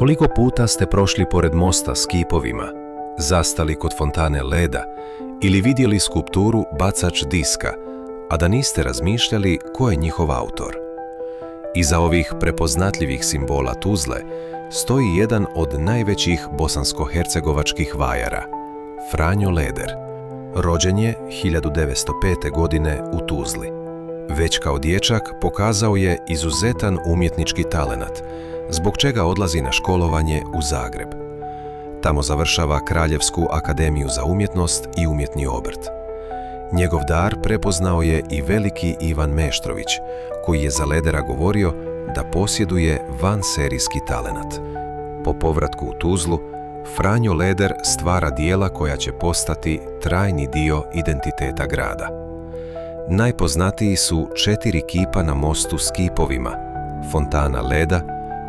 Koliko puta ste prošli pored mosta s kipovima, zastali kod fontane leda ili vidjeli skulpturu Bacač diska, a da niste razmišljali ko je njihov autor? Iza ovih prepoznatljivih simbola Tuzle stoji jedan od najvećih bosansko-hercegovačkih vajara, Franjo Leder. Rođen je 1905. godine u Tuzli. Već kao dječak pokazao je izuzetan umjetnički talenat, zbog čega odlazi na školovanje u Zagreb. Tamo završava Kraljevsku akademiju za umjetnost i umjetni obrt. Njegov dar prepoznao je i veliki Ivan Meštrović, koji je za Ledera govorio da posjeduje vanserijski talenat. Po povratku u Tuzlu, Franjo Leder stvara djela koja će postati trajni dio identiteta grada. Najpoznatiji su 4 kipa na mostu s kipovima, fontana leda,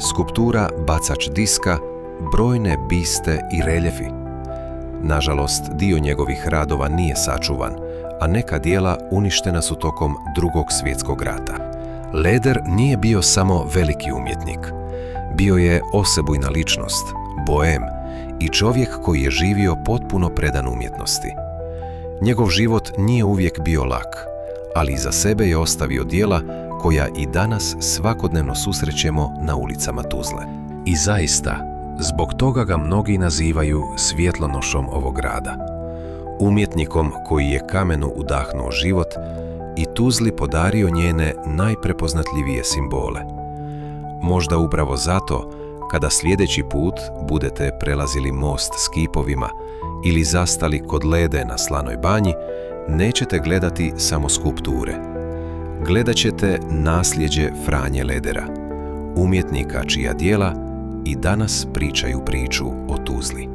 skulptura Bacač diska, brojne biste i reljefi. Nažalost, dio njegovih radova nije sačuvan, a neka djela uništena su tokom Drugog svjetskog rata. Leder nije bio samo veliki umjetnik. Bio je osebujna ličnost, boem i čovjek koji je živio potpuno predan umjetnosti. Njegov život nije uvijek bio lak, ali iza sebe je ostavio djela koja i danas svakodnevno susrećemo na ulicama Tuzle. I zaista, zbog toga ga mnogi nazivaju svjetlonošom ovog grada. Umjetnikom koji je kamenu udahnuo život i Tuzli podario njene najprepoznatljivije simbole. Možda upravo zato, kada sljedeći put budete prelazili most s kipovima ili zastali kod lede na Slanoj banji, nećete gledati samo skulpture. Gledat ćete nasljeđe Franje Ledera, umjetnika čija djela i danas pričaju priču o Tuzli.